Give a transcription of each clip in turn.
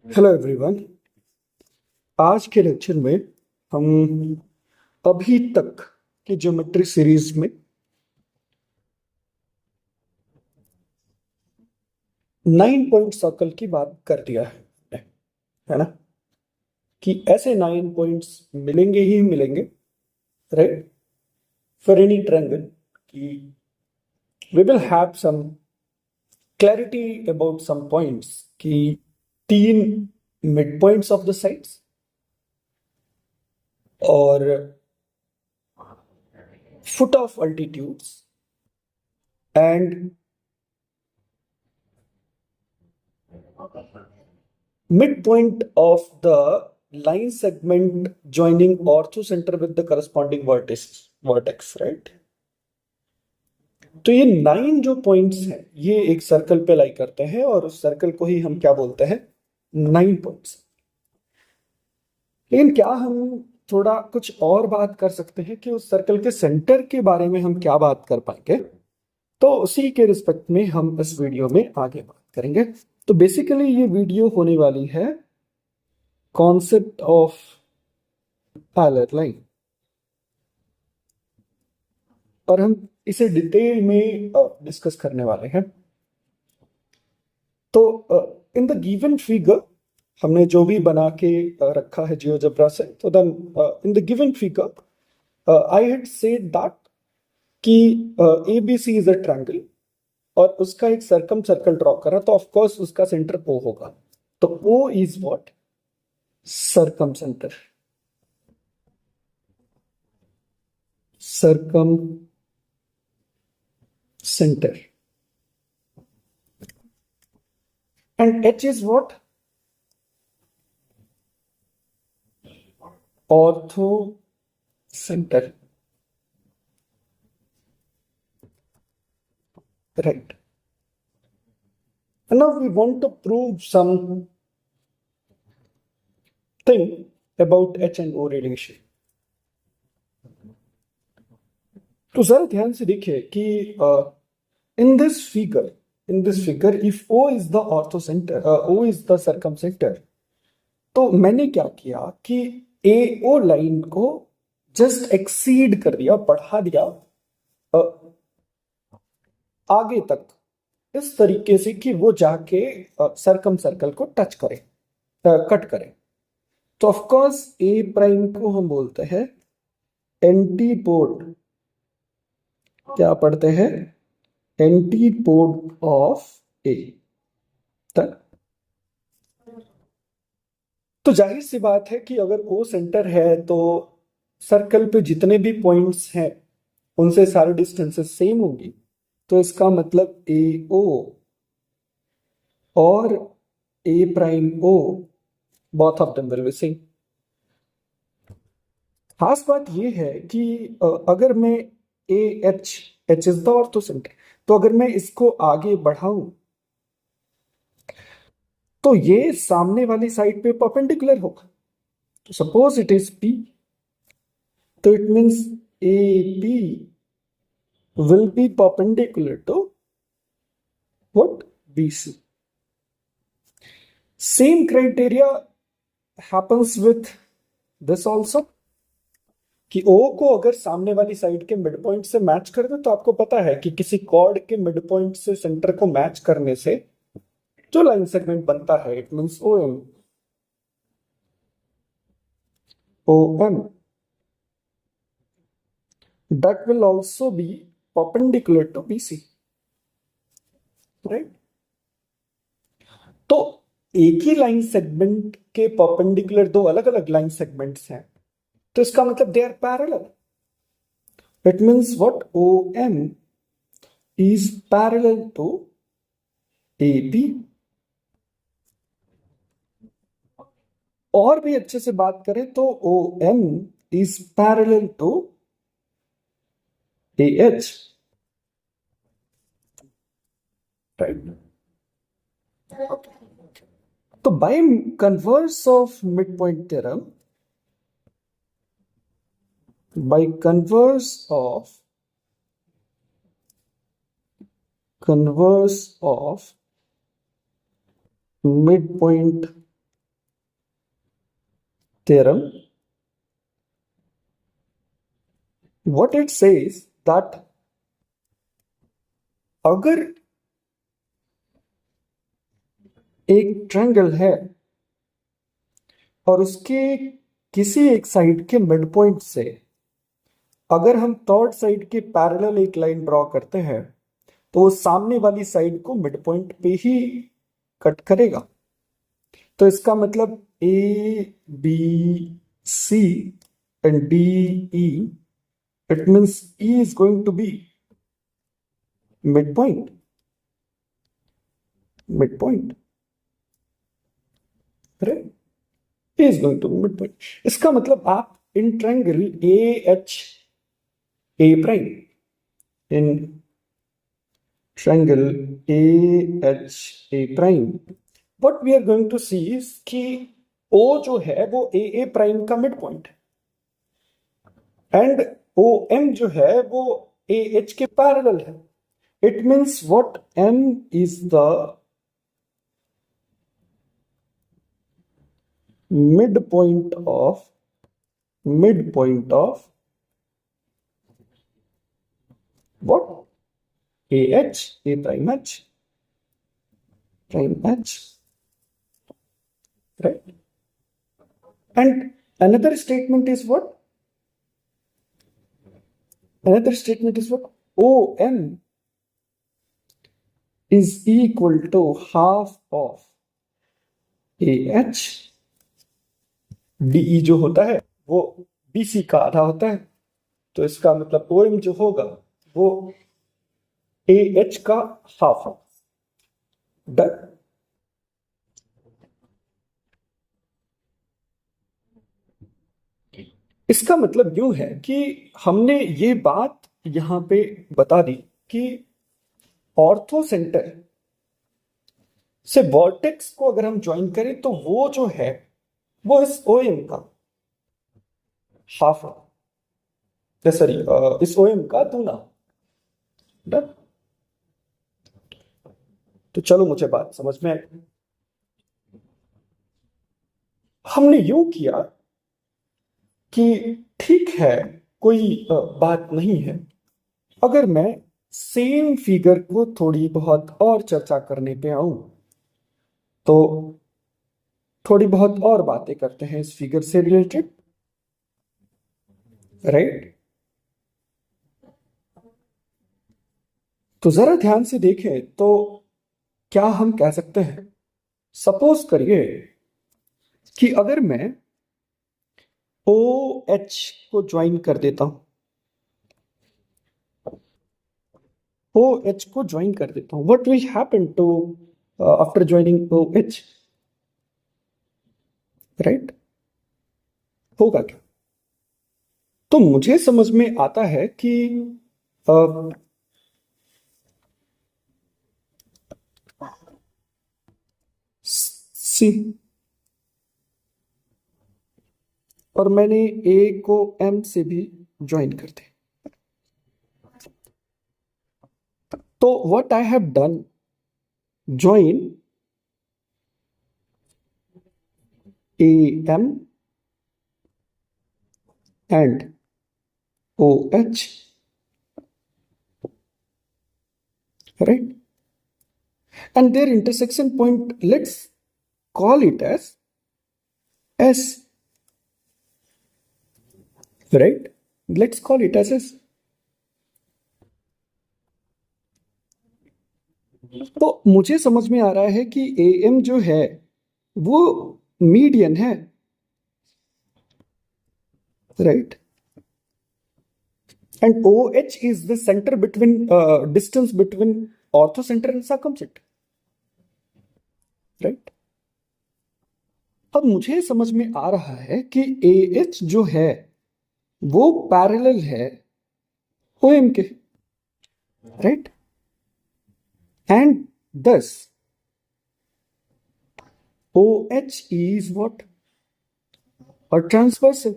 Hello everyone. आज के lecture में हम अभी तक की ज्योमेट्री सीरीज में 9 पॉइंट सर्कल की बात कर दिया है ना? कि ऐसे 9 पॉइंट्स मिलेंगे ही मिलेंगे, राइट, फॉर एनी ट्रायंगल। कि we will have some clarity about some points, कि 3 mid points of the sides और foot of altitudes and midpoint of the line segment joining orthocenter with the corresponding vertex, right? तो ये 9 जो points हैं ये एक circle पे लाई करते हैं और उस सर्कल को ही हम क्या बोलते हैं? 9 पॉइंट्स। लेकिन क्या हम थोड़ा कुछ और बात कर सकते हैं कि उस सर्कल के सेंटर के बारे में हम क्या बात कर पाएंगे? तो उसी के रिस्पेक्ट में हम इस वीडियो में आगे बात करेंगे। तो बेसिकली ये वीडियो होने वाली है कॉन्सेप्ट ऑफ पैरेलल लाइन, और हम इसे डिटेल में डिस्कस करने वाले हैं। तो इन द गिवन फिगर हमने जो भी बना के रखा है जियोजेब्रा से, तो then in the given figure I had said that कि A B C is a triangle और उसका एक सर्कल ड्रॉ करा, तो ऑफ कोर्स उसका सेंटर ओ होगा। तो O is what? Circumcentre and H is what? Ortho center, right? And now we want to prove something about H and O relation. तो जरा ध्यान से देखिए कि in this figure if O is the orthocenter, O is the circumcenter, तो मैंने क्या किया कि AO लाइन को जस्ट एक्सीड कर दिया, बढ़ा दिया आगे तक इस तरीके से कि वो जाके सर्कल को टच करे, कट करे। तो ऑफ कोर्स ए प्राइम को हम बोलते हैं एंटीपोड। क्या पढ़ते हैं? एंटीपोड ऑफ ए। तो जाहिर सी बात है कि अगर ओ सेंटर है तो सर्कल पे जितने भी पॉइंट्स हैं उनसे सारे डिस्टेंसेस सेम होंगी। तो इसका मतलब ए ओ और A prime O, both of them will be same. खास बात यह है कि अगर मैं A H is the orthocentre, तो अगर मैं इसको आगे बढ़ाऊं तो ये सामने वाली साइड पे परपेंडिकुलर होगा। तो सपोज इट इज पी, तो it means A P will be perpendicular to what? BC. Same criteria happens with this also, कि O को अगर सामने वाली साइड के मिड पॉइंट से मैच कर दे, तो आपको पता है कि किसी कॉर्ड के मिड पॉइंट से सेंटर को मैच करने से जो लाइन सेगमेंट बनता है, it means OM that will also be perpendicular to BC, right? तो एक ही लाइन सेगमेंट के परपेंडिकुलर दो अलग अलग लाइन सेगमेंट्स हैं, तो इसका मतलब they are parallel. It means what? OM is parallel to AB। और भी अच्छे से बात करें तो OM is parallel to AH, right? तो by converse of mid point theorem, by converse of midpoint theorem, what it says that अगर एक ट्रायंगल है और उसके किसी एक साइड के मिड पॉइंट से अगर हम थर्ड साइड के पैरेलल एक लाइन ड्रॉ करते हैं तो वो सामने वाली साइड को मिड पॉइंट पे ही कट करेगा। तो इसका मतलब A B C and D E, it means E is going to be mid point, mid point, A is going to be mid point. इसका मतलब आप in triangle A H A prime, in triangle A H A prime, what we are going to see is कि O जो है वो ए prime का mid point है and O M जो है वो ए एच के पैरेलल है। It means what am is the mid point of what A H A prime H right? And another statement is what? OM is equal to half of AH, DE जो होता है वो BC का आधा होता है, तो इसका मतलब OM जो होगा वो AH का हाफ है। डन। इसका मतलब यूं है कि हमने ये बात यहां पे बता दी कि ऑर्थो सेंटर से वर्टेक्स को अगर हम ज्वाइन करें तो वो जो है वो इस OM का हाफ है, सॉरी इस OM का दूना। डन। तो चलो मुझे बात समझ में आई। हमने यूं किया कि ठीक है कोई बात नहीं है, अगर मैं सेम फिगर को थोड़ी बहुत और चर्चा करने पे आऊं तो थोड़ी बहुत और बातें करते हैं इस फिगर से रिलेटेड, राइट? तो जरा ध्यान से देखें तो क्या हम कह सकते हैं, सपोज करिए कि अगर मैं ओ एच को ज्वाइन कर देता हूं, ओ एच को ज्वाइन कर देता हूं, what will happen to after joining O H, right? होगा क्या? तो मुझे समझ में आता है कि सी और मैंने ए को एम से भी ज्वाइन कर दिया, तो what I have done, join A M and O H, right? And their intersection point, let's call it as S, right? Let's call it as S. तो मुझे समझ में आ रहा है कि AM जो है वो मीडियन है, right? And OH is the center between distance between orthocenter and circumcenter, right? अब मुझे समझ में आ रहा है कि AH जो है वो पैरेलल है OM के, right? And thus OH is what? A transversal.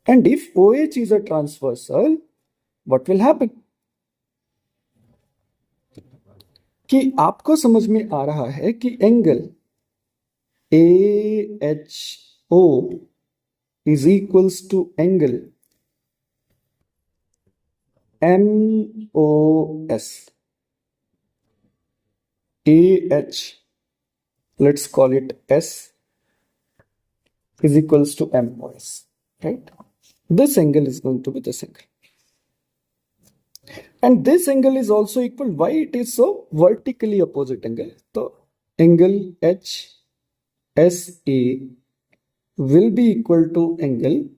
And if OH is a transversal, what will happen? कि आपको समझ में आ रहा है कि angle AHO is equals to angle MOS. AH, let's call it S, is equals to MOS, right? This angle is going to be this angle. And this angle is also equal. Why it is so? Vertically opposite angle. So angle HSA will be equal to angle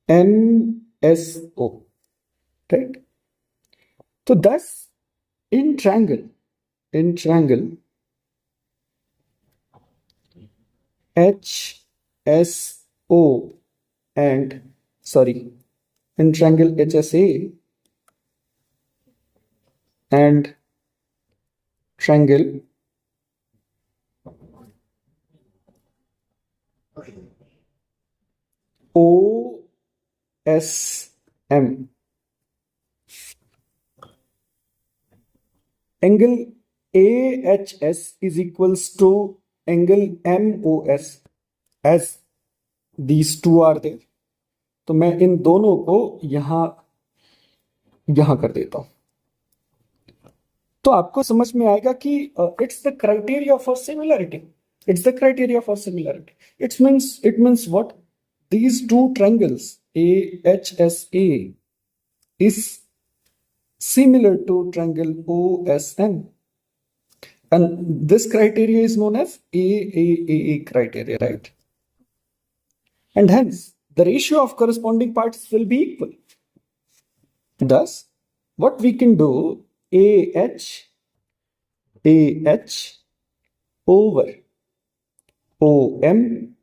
MSO, right? So thus in triangle HSO and in triangle HSA and triangle OSM, angle AHS is equals to angle MOS. as these two are there, तो मैं इन दोनों को यहां कर देता हूं, तो आपको समझ में आएगा कि it's the criteria for similarity. It's the criteria for similarity. It means what? These two triangles AHSA is similar to triangle OSN, and this criteria is known as AAA criteria, right? And hence the ratio of corresponding parts will be equal. Thus, what we can do, AH over OM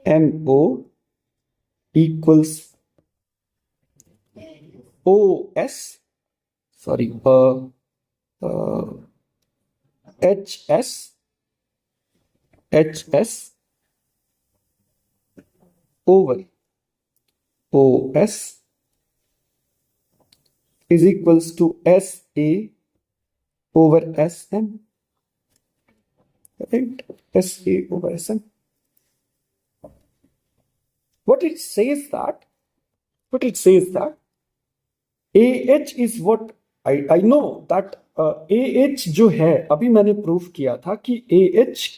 MO equals OS, HS over OS is equals to SA over SM, right? SA over SM. What it says that AH is what I know that AH जो है, अभी मैंने proof किया था कि AH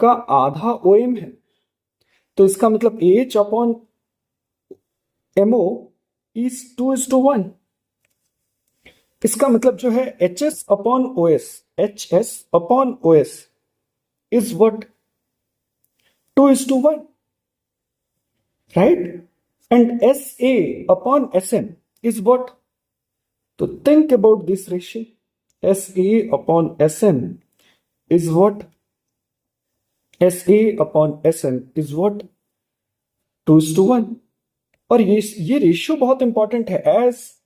का आधा OM है, तो इसका मतलब AH अपॉन MO is 2:1. इसका मतलब जो है HS upon OS is what? 2:1, right? And SA upon SM is what? So think about this ratio. SA upon SM is what? SA upon SM is what? 2:1. और ये ratio बहुत important है, as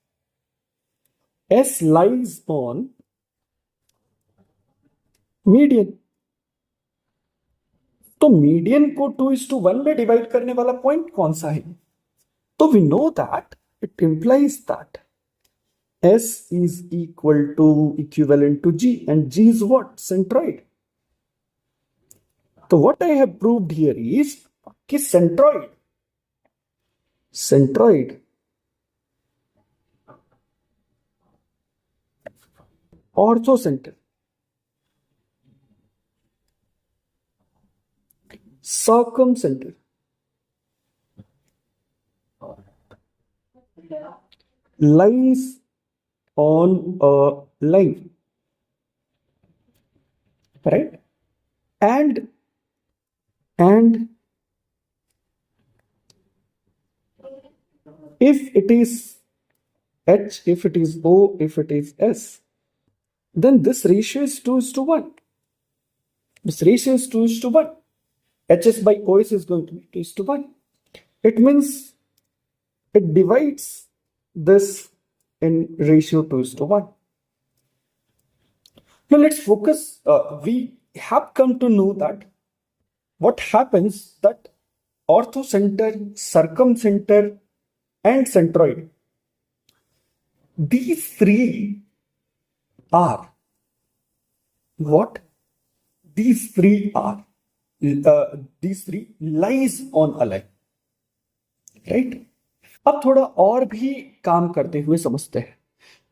S lies on median. तो median को 2:1 में divide करने वाला point कौन सा है? तो we know that it implies that S is equal to equivalent to G, and G is what? Centroid. So what I have proved here is कि centroid orthocenter, circumcenter, lies on a line, right? And if it is H, if it is O, if it is S, then this ratio is 2:1. This ratio is 2:1. HS by OS is going to be 2:1. It means it divides this in ratio 2:1. Now let's focus. We have come to know that what happens that orthocenter, circumcenter, and centroid, these three are what? these three are these three lies on a line, right? अब थोड़ा और भी काम करते हुए समझते हैं,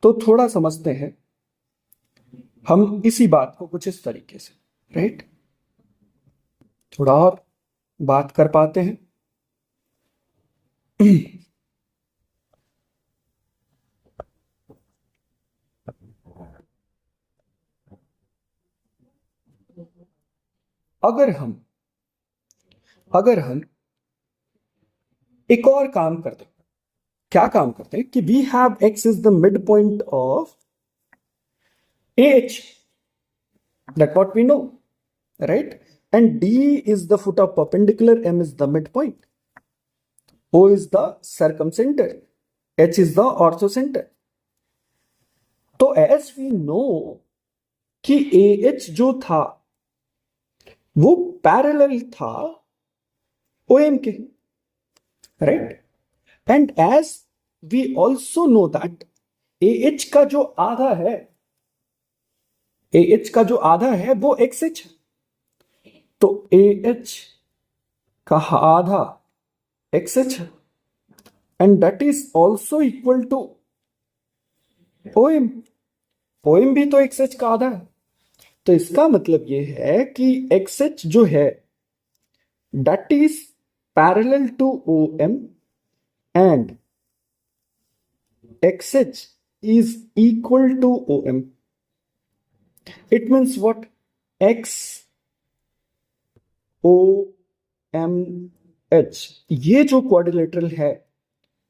तो थोड़ा समझते हैं हम इसी बात को कुछ इस तरीके से, राइट? थोड़ा और बात कर पाते हैं। अगर हम एक और काम करते हैं, क्या काम करते हैं कि we have x is the mid point of AH, that what we know, right? And D is the foot of perpendicular, M is the midpoint, O is the circumcenter, H is the orthocenter. तो as we know कि AH जो था वो parallel था OM के, right? And as we also know that AH का जो आधा है, AH का जो आधा है वो XH है, तो AH का आधा XH है, and that is also equal to OM. OM भी तो XH का आधा है, तो इसका मतलब ये है कि XH जो है that is parallel to OM and XH is equal to OM. It means what? X O M H, ये जो क्वाड्रिलेटरल है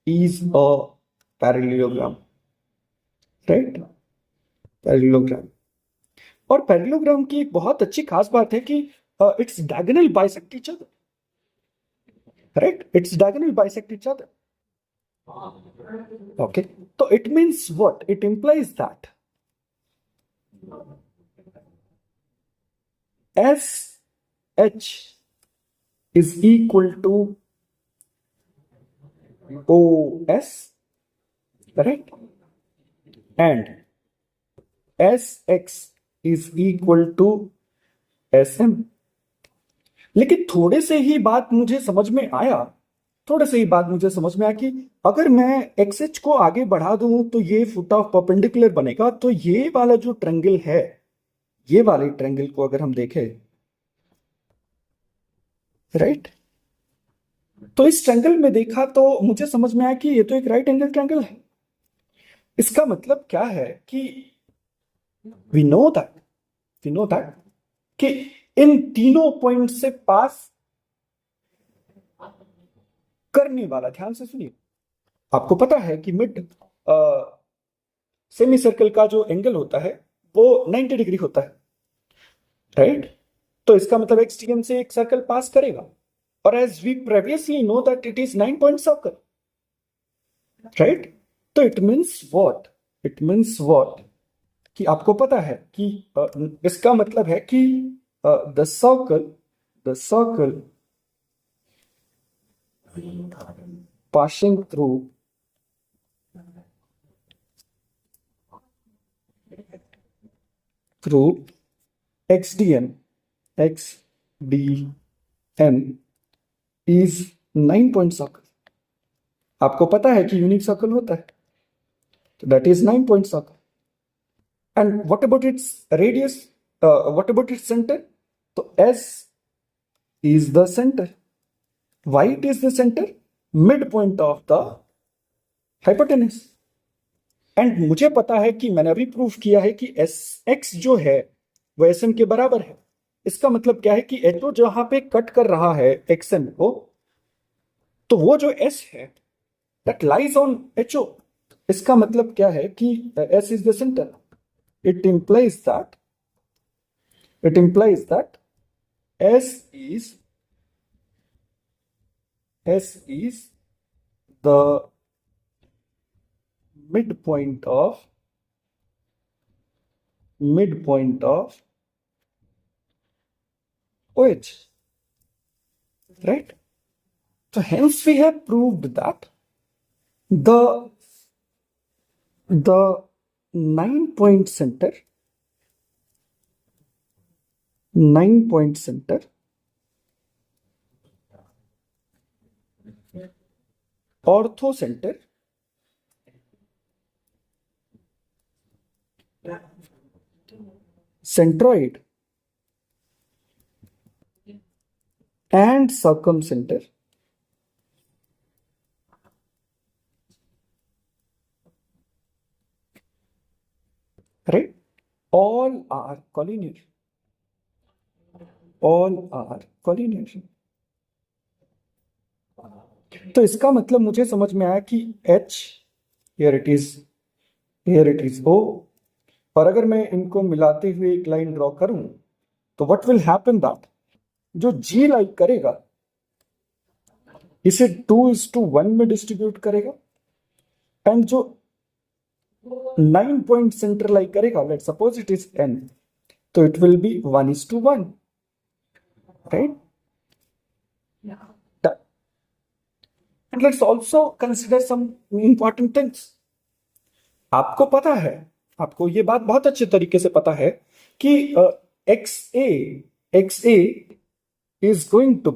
is a parallelogram, right? Parallelogram. और पैरेललोग्राम की एक बहुत अच्छी खास बात है कि its diagonal bisect each other, right? Its diagonal bisect each other, okay? तो it means what? It implies that S H is equal to O S, right? And S X is equal to S M. लेकिन थोड़े से ही बात मुझे समझ में आया कि अगर मैं एक्स एच को आगे बढ़ा दूं तो ये फुट ऑफ परपेंडिकुलर बनेगा, तो ये वाला जो ट्रायंगल है, ये वाले ट्रायंगल को अगर हम देखें, राइट? तो इस ट्रायंगल में देखा तो मुझे समझ में आया कि ये तो एक राइट एंगल ट्रायंगल है। इसका मतलब क्या है कि वी नो दैट कि इन तीनों पॉइंट से पास करने वाला, ध्यान से सुनिए, आपको पता है कि मिड सेमी सर्कल का जो एंगल होता है वो 90 डिग्री होता है, राइट? तो इसका मतलब एक्सट्रीम से एक सर्कल पास करेगा, और as we previously know that it is 9 point circle, right? तो इट मींस व्हाट कि आपको पता है कि इसका मतलब है कि the circle passing through XDM is 9 point circle। आपको पता है कि यूनिक सर्कल होता है, तो that is 9 point circle। And what about its radius, what about its centre? तो S is the center। Why it is the center? Midpoint of the hypotenuse। And मुझे पता है कि मैंने अभी प्रूफ किया है कि एस एक्स जो है वो एस एम के बराबर है। इसका मतलब क्या है कि एच ओ जहां पे कट कर रहा है एक्स एम को, तो वो जो एस है that lies on H O. इसका मतलब क्या है कि S is the centre. It implies that S is the midpoint of OH, right? So hence we have proved that the 9 point center 9 point center, ortho center, centroid, and circumcenter, right? All are collinear. All are collinear. तो इसका मतलब मुझे समझ में आया कि H, here it is O, और अगर मैं इनको मिलाते हुए एक लाइन ड्रॉ करूं तो व्हाट विल हैपन दैट जो G लाइक करेगा इसे 2:1 में डिस्ट्रीब्यूट करेगा, एंड जो 9 पॉइंट सेंटर लाइक करेगा, let's suppose it is N, तो it will be 1:1, right? And let's also consider some important things. आपको पता है, आपको ये बात बहुत अच्छे तरीके से पता है कि XA is going to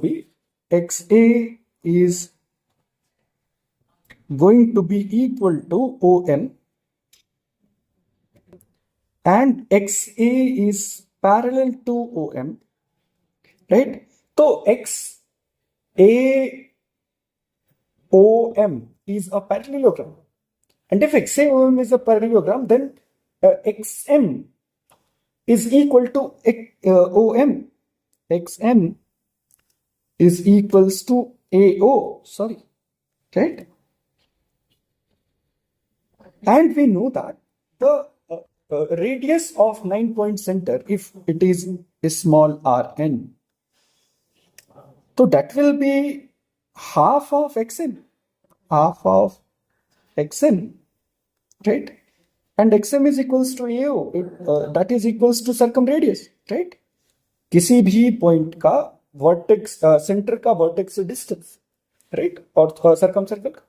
be equal to OM, and XA is parallel to OM, right? तो XA OM is a parallelogram, and if XAOM is a parallelogram, then XM is equal to OM. XM is equals to AO, sorry, right? And we know that the radius of 9 point center, if it is a small rn, so that will be half of xn, right? And xm is equals to AO, that is equals to circumradius, right? किसी भी point का vertex, centre का vertex से distance, right? और circumcircle का,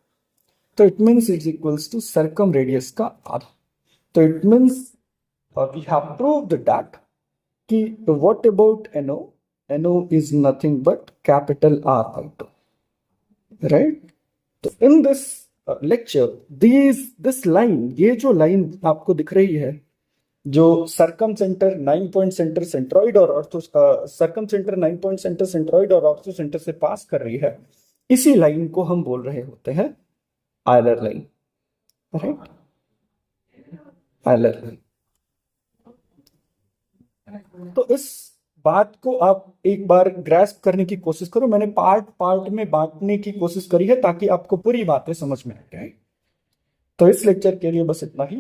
तो it means its equals to circumradius का आधा. तो it means we have proved that कि what about NO is nothing but capital R/2, right? तो in this lecture this line, ये जो लाइन आपको दिख रही है, जो circumcentre 9 point centre centroid और ortho, circumcentre 9 point centre centroid और ऑर्थो सेंटर से पास कर रही है, इसी लाइन को हम बोल रहे होते हैं Euler line, right? Euler line. तो इस बात को आप एक बार ग्रैस्प करने की कोशिश करो. मैंने पार्ट में बांटने की कोशिश करी है ताकि आपको पूरी बातें समझ में आ जाए. तो इस लेक्चर के लिए बस इतना ही.